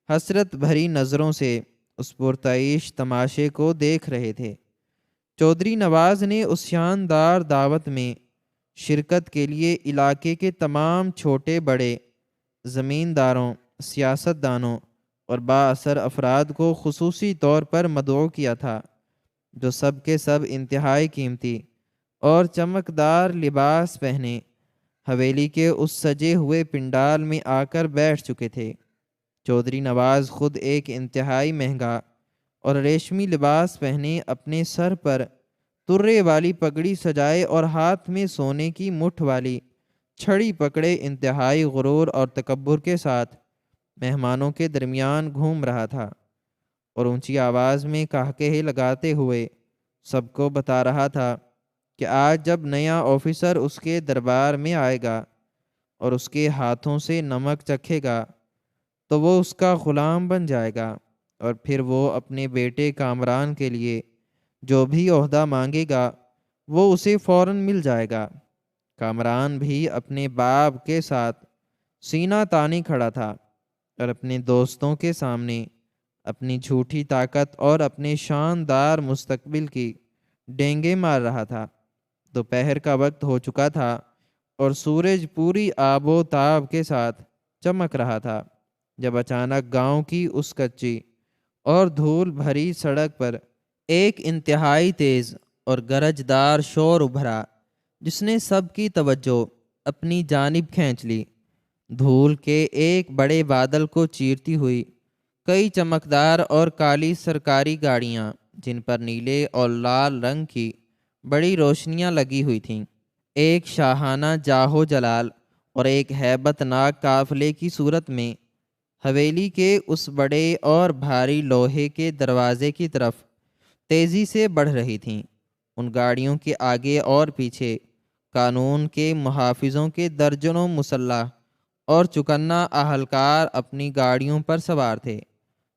حسرت بھری نظروں سے اس پرتعیش تماشے کو دیکھ رہے تھے۔ چودھری نواز نے اس شاندار دعوت میں شرکت کے لیے علاقے کے تمام چھوٹے بڑے زمینداروں، سیاست دانوں اور بااثر افراد کو خصوصی طور پر مدعو کیا تھا، جو سب کے سب انتہائی قیمتی اور چمکدار لباس پہنے حویلی کے اس سجے ہوئے پنڈال میں آ کر بیٹھ چکے تھے۔ چودھری نواز خود ایک انتہائی مہنگا اور ریشمی لباس پہنے، اپنے سر پر ترے والی پگڑی سجائے اور ہاتھ میں سونے کی مٹھ والی چھڑی پکڑے انتہائی غرور اور تکبر کے ساتھ مہمانوں کے درمیان گھوم رہا تھا، اور اونچی آواز میں قہقہے لگاتے ہوئے سب کو بتا رہا تھا کہ آج جب نیا آفیسر اس کے دربار میں آئے گا اور اس کے ہاتھوں سے نمک چکھے گا تو وہ اس کا غلام بن جائے گا، اور پھر وہ اپنے بیٹے کامران کے لیے جو بھی عہدہ مانگے گا وہ اسے فوراً مل جائے گا۔ کامران بھی اپنے باپ کے ساتھ سینہ تانی کھڑا تھا اور اپنے دوستوں کے سامنے اپنی جھوٹی طاقت اور اپنے شاندار مستقبل کی ڈینگے مار رہا تھا۔ دوپہر کا وقت ہو چکا تھا اور سورج پوری آب و تاب کے ساتھ چمک رہا تھا جب اچانک گاؤں کی اس کچی اور دھول بھری سڑک پر ایک انتہائی تیز اور گرجدار شور ابھرا جس نے سب کی توجہ اپنی جانب کھینچ لی۔ دھول کے ایک بڑے بادل کو چیرتی ہوئی کئی چمکدار اور کالی سرکاری گاڑیاں، جن پر نیلے اور لال رنگ کی بڑی روشنیاں لگی ہوئی تھیں، ایک شاہانہ جاہو جلال اور ایک ہیبت ناک قافلے کی صورت میں حویلی کے اس بڑے اور بھاری لوہے کے دروازے کی طرف تیزی سے بڑھ رہی تھیں۔ ان گاڑیوں کے آگے اور پیچھے قانون کے محافظوں کے درجنوں مسلح اور چکنا اہلکار اپنی گاڑیوں پر سوار تھے،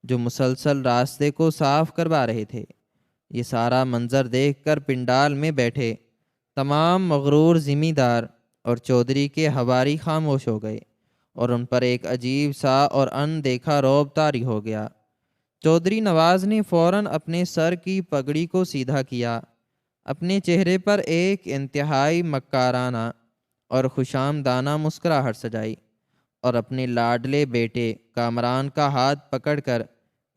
جو مسلسل راستے کو صاف کروا رہے تھے۔ یہ سارا منظر دیکھ کر پنڈال میں بیٹھے تمام مغرور ذمہ دار اور چودھری کے حواری خاموش ہو گئے اور ان پر ایک عجیب سا اور اندیکھا رعب طاری ہو گیا۔ چودھری نواز نے فوراً اپنے سر کی پگڑی کو سیدھا کیا، اپنے چہرے پر ایک انتہائی مکارانہ اور خوشامدانہ مسکراہٹ سجائی اور اپنے لاڈلے بیٹے کامران کا ہاتھ پکڑ کر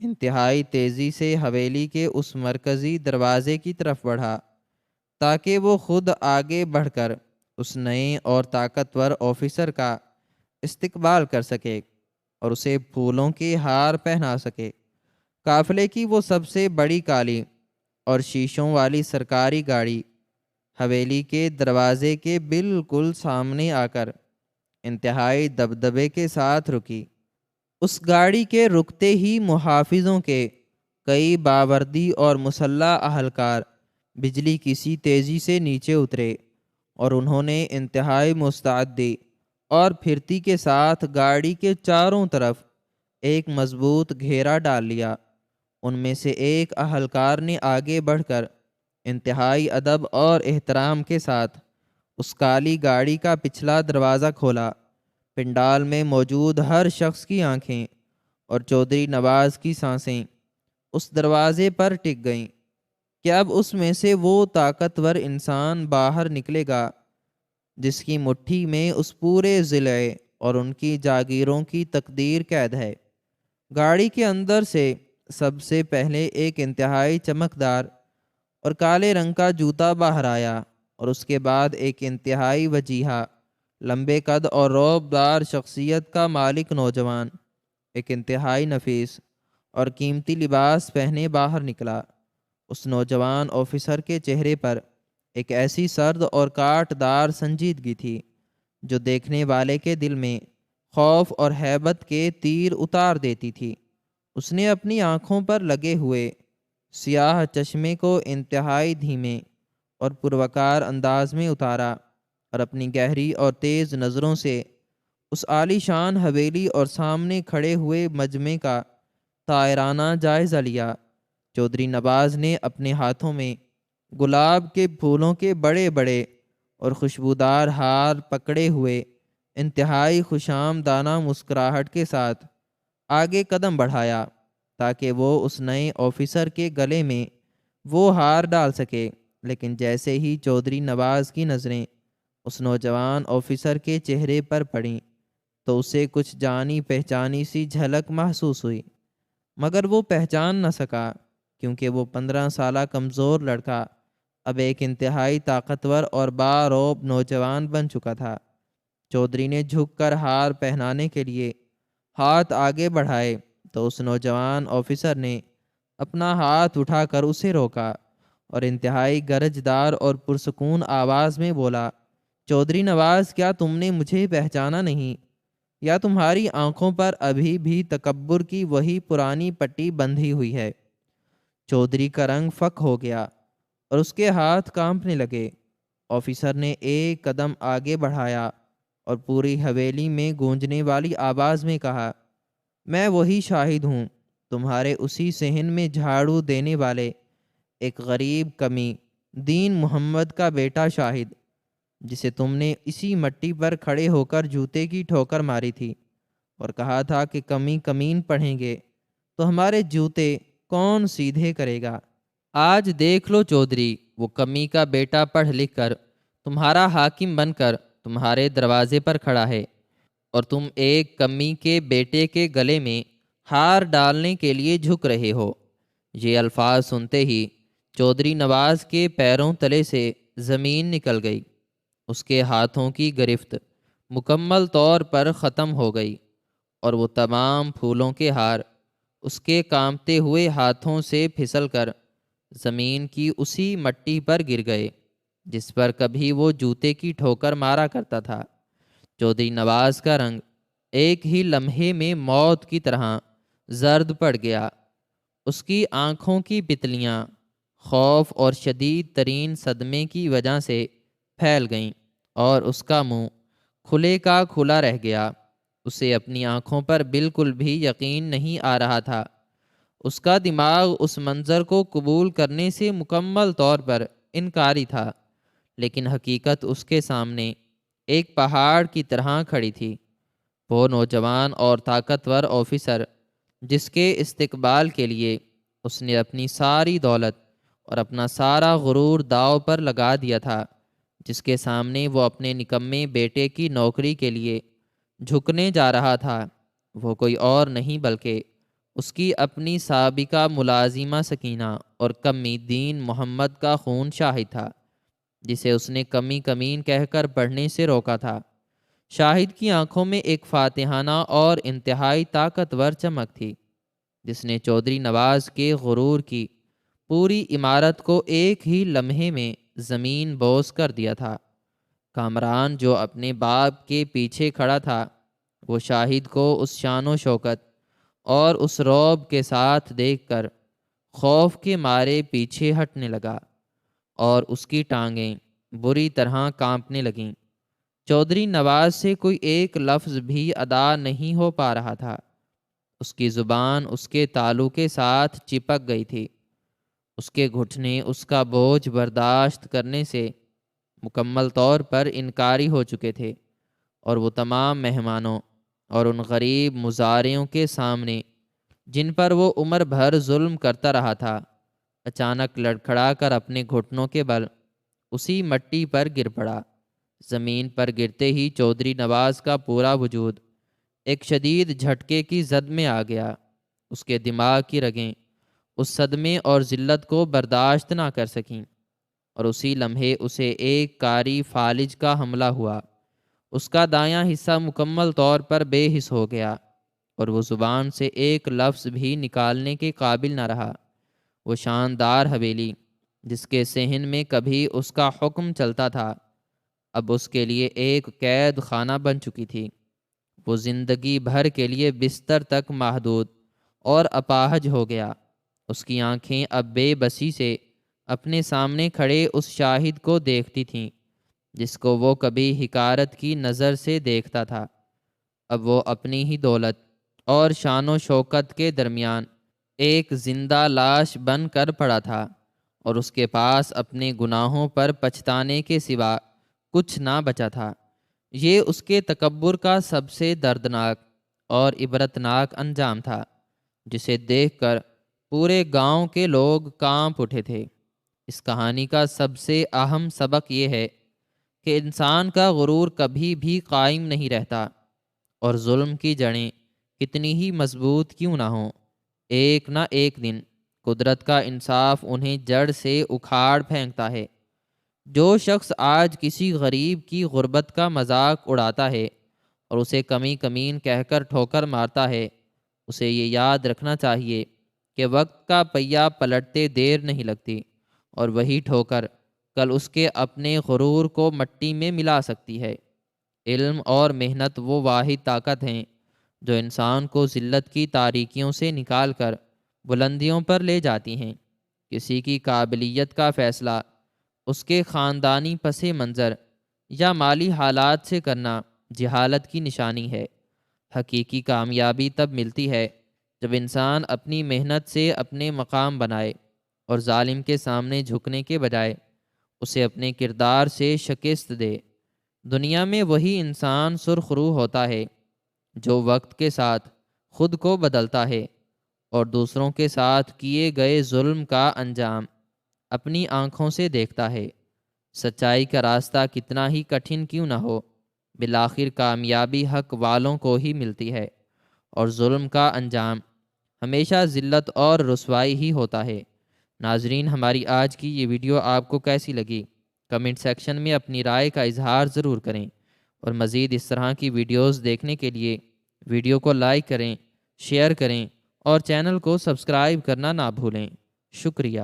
انتہائی تیزی سے حویلی کے اس مرکزی دروازے کی طرف بڑھا تاکہ وہ خود آگے بڑھ کر اس نئے اور طاقتور آفیسر کا استقبال کر سکے اور اسے پھولوں کے ہار پہنا سکے۔ قافلے کی وہ سب سے بڑی کالی اور شیشوں والی سرکاری گاڑی حویلی کے دروازے کے بالکل سامنے آ کر انتہائی دبدبے کے ساتھ رکی۔ اس گاڑی کے رکتے ہی محافظوں کے کئی باوردی اور مسلح اہلکار بجلی کی سی تیزی سے نیچے اترے اور انہوں نے انتہائی مستعدی اور پھرتی کے ساتھ گاڑی کے چاروں طرف ایک مضبوط گھیرا ڈال لیا۔ ان میں سے ایک اہلکار نے آگے بڑھ کر انتہائی ادب اور احترام کے ساتھ اس کالی گاڑی کا پچھلا دروازہ کھولا۔ پنڈال میں موجود ہر شخص کی آنکھیں اور چودھری نواز کی سانسیں اس دروازے پر ٹک گئیں کہ اب اس میں سے وہ طاقتور انسان باہر نکلے گا جس کی مٹھی میں اس پورے ضلع اور ان کی جاگیروں کی تقدیر قید ہے۔ گاڑی کے اندر سے سب سے پہلے ایک انتہائی چمکدار اور کالے رنگ کا جوتا باہر آیا اور اس کے بعد ایک انتہائی وجیحہ، لمبے قد اور رعب دار شخصیت کا مالک نوجوان ایک انتہائی نفیس اور قیمتی لباس پہنے باہر نکلا۔ اس نوجوان آفیسر کے چہرے پر ایک ایسی سرد اور کاٹ دار سنجیدگی تھی جو دیکھنے والے کے دل میں خوف اور ہیبت کے تیر اتار دیتی تھی۔ اس نے اپنی آنکھوں پر لگے ہوئے سیاہ چشمے کو انتہائی دھیمے اور پروقار انداز میں اتارا اور اپنی گہری اور تیز نظروں سے اس عالی شان حویلی اور سامنے کھڑے ہوئے مجمع کا طائرانہ جائزہ لیا۔ چودھری نواز نے اپنے ہاتھوں میں گلاب کے پھولوں کے بڑے بڑے اور خوشبودار ہار پکڑے ہوئے انتہائی خوشامدانہ مسکراہٹ کے ساتھ آگے قدم بڑھایا تاکہ وہ اس نئے آفیسر کے گلے میں وہ ہار ڈال سکے، لیکن جیسے ہی چودھری نواز کی نظریں اس نوجوان آفیسر کے چہرے پر پڑیں تو اسے کچھ جانی پہچانی سی جھلک محسوس ہوئی، مگر وہ پہچان نہ سکا کیونکہ وہ 15 سالہ کمزور لڑکا اب ایک انتہائی طاقتور اور باروب نوجوان بن چکا تھا۔ چودھری نے جھک کر ہار پہنانے کے لیے ہاتھ آگے بڑھائے تو اس نوجوان آفیسر نے اپنا ہاتھ اٹھا کر اسے روکا اور انتہائی گرجدار اور پرسکون آواز میں بولا، چودھری نواز، کیا تم نے مجھے پہچانا نہیں؟ یا تمہاری آنکھوں پر ابھی بھی تکبر کی وہی پرانی پٹی بندھی ہوئی ہے؟ چودھری کا رنگ فک ہو گیا اور اس کے ہاتھ کانپنے لگے۔ آفیسر نے ایک قدم آگے بڑھایا اور پوری حویلی میں گونجنے والی آواز میں کہا، میں وہی شاہد ہوں، تمہارے اسی صحن میں جھاڑو دینے والے ایک غریب کمی دین محمد کا بیٹا شاہد۔ جسے تم نے اسی مٹی پر کھڑے ہو کر جوتے کی ٹھوکر ماری تھی اور کہا تھا کہ کمی کمین پڑھیں گے تو ہمارے جوتے کون سیدھے کرے گا؟ آج دیکھ لو چودھری، وہ کمی کا بیٹا پڑھ لکھ کر تمہارا حاکم بن کر تمہارے دروازے پر کھڑا ہے، اور تم ایک کمی کے بیٹے کے گلے میں ہار ڈالنے کے لیے جھک رہے ہو۔ یہ الفاظ سنتے ہی چودھری نواز کے پیروں تلے سے زمین نکل گئی، اس کے ہاتھوں کی گرفت مکمل طور پر ختم ہو گئی، اور وہ تمام پھولوں کے ہار اس کے کانپتے ہوئے ہاتھوں سے پھسل کر زمین کی اسی مٹی پر گر گئے جس پر کبھی وہ جوتے کی ٹھوکر مارا کرتا تھا۔ چودھری نواز کا رنگ ایک ہی لمحے میں موت کی طرح زرد پڑ گیا، اس کی آنکھوں کی پتلیاں خوف اور شدید ترین صدمے کی وجہ سے پھیل گئیں، اور اس کا منہ کھلے کا کھلا رہ گیا۔ اسے اپنی آنکھوں پر بالکل بھی یقین نہیں آ رہا تھا۔ اس کا دماغ اس منظر کو قبول کرنے سے مکمل طور پر انکاری تھا، لیکن حقیقت اس کے سامنے ایک پہاڑ کی طرح کھڑی تھی۔ وہ نوجوان اور طاقتور آفیسر جس کے استقبال کے لیے اس نے اپنی ساری دولت اور اپنا سارا غرور داؤ پر لگا دیا تھا، جس کے سامنے وہ اپنے نکمے بیٹے کی نوکری کے لیے جھکنے جا رہا تھا، وہ کوئی اور نہیں بلکہ اس کی اپنی سابقہ ملازمہ سکینہ اور کمی دین محمد کا خون شاہد تھا، جسے اس نے کمی کمین کہہ کر پڑھنے سے روکا تھا۔ شاہد کی آنکھوں میں ایک فاتحانہ اور انتہائی طاقتور چمک تھی، جس نے چودھری نواز کے غرور کی پوری عمارت کو ایک ہی لمحے میں زمین بوس کر دیا تھا۔ کامران جو اپنے باپ کے پیچھے کھڑا تھا، وہ شاہد کو اس شان و شوکت اور اس رعب کے ساتھ دیکھ کر خوف کے مارے پیچھے ہٹنے لگا، اور اس کی ٹانگیں بری طرح کانپنے لگیں۔ چودھری نواز سے کوئی ایک لفظ بھی ادا نہیں ہو پا رہا تھا، اس کی زبان اس کے تالو کے ساتھ چپک گئی تھی، اس کے گھٹنے اس کا بوجھ برداشت کرنے سے مکمل طور پر انکاری ہو چکے تھے، اور وہ تمام مہمانوں اور ان غریب مزارعوں کے سامنے جن پر وہ عمر بھر ظلم کرتا رہا تھا، اچانک لڑکھڑا کر اپنے گھٹنوں کے بل اسی مٹی پر گر پڑا۔ زمین پر گرتے ہی چودھری نواز کا پورا وجود ایک شدید جھٹکے کی زد میں آ گیا، اس کے دماغ کی رگیں اس صدمے اور ذلت کو برداشت نہ کر سکیں، اور اسی لمحے اسے ایک کاری فالج کا حملہ ہوا۔ اس کا دایاں حصہ مکمل طور پر بے حس ہو گیا، اور وہ زبان سے ایک لفظ بھی نکالنے کے قابل نہ رہا۔ وہ شاندار حویلی جس کے صحن میں کبھی اس کا حکم چلتا تھا، اب اس کے لیے ایک قید خانہ بن چکی تھی۔ وہ زندگی بھر کے لیے بستر تک محدود اور اپاہج ہو گیا۔ اس کی آنکھیں اب بے بسی سے اپنے سامنے کھڑے اس شاہد کو دیکھتی تھیں جس کو وہ کبھی حقارت کی نظر سے دیکھتا تھا۔ اب وہ اپنی ہی دولت اور شان و شوکت کے درمیان ایک زندہ لاش بن کر پڑا تھا، اور اس کے پاس اپنے گناہوں پر پچھتانے کے سوا کچھ نہ بچا تھا۔ یہ اس کے تکبر کا سب سے دردناک اور عبرتناک انجام تھا، جسے دیکھ کر پورے گاؤں کے لوگ کانپ اٹھے تھے۔ اس کہانی کا سب سے اہم سبق یہ ہے کہ انسان کا غرور کبھی بھی قائم نہیں رہتا، اور ظلم کی جڑیں کتنی ہی مضبوط کیوں نہ ہوں، ایک نہ ایک دن قدرت کا انصاف انہیں جڑ سے اکھاڑ پھینکتا ہے۔ جو شخص آج کسی غریب کی غربت کا مذاق اڑاتا ہے اور اسے کمی کمین کہہ کر ٹھوکر مارتا ہے، اسے یہ یاد رکھنا چاہیے کہ وقت کا پہیہ پلٹتے دیر نہیں لگتی، اور وہی ٹھوکر کل اس کے اپنے غرور کو مٹی میں ملا سکتی ہے۔ علم اور محنت وہ واحد طاقت ہیں جو انسان کو ذلت کی تاریکیوں سے نکال کر بلندیوں پر لے جاتی ہیں۔ کسی کی قابلیت کا فیصلہ اس کے خاندانی پس منظر یا مالی حالات سے کرنا جہالت کی نشانی ہے۔ حقیقی کامیابی تب ملتی ہے جب انسان اپنی محنت سے اپنے مقام بنائے، اور ظالم کے سامنے جھکنے کے بجائے اسے اپنے کردار سے شکست دے۔ دنیا میں وہی انسان سرخرو ہوتا ہے جو وقت کے ساتھ خود کو بدلتا ہے اور دوسروں کے ساتھ کیے گئے ظلم کا انجام اپنی آنکھوں سے دیکھتا ہے۔ سچائی کا راستہ کتنا ہی کٹھن کیوں نہ ہو، بالآخر کامیابی حق والوں کو ہی ملتی ہے، اور ظلم کا انجام ہمیشہ ذلت اور رسوائی ہی ہوتا ہے۔ ناظرین، ہماری آج کی یہ ویڈیو آپ کو کیسی لگی؟ کمنٹ سیکشن میں اپنی رائے کا اظہار ضرور کریں، اور مزید اس طرح کی ویڈیوز دیکھنے کے لیے ویڈیو کو لائک کریں، شیئر کریں اور چینل کو سبسکرائب کرنا نہ بھولیں۔ شکریہ۔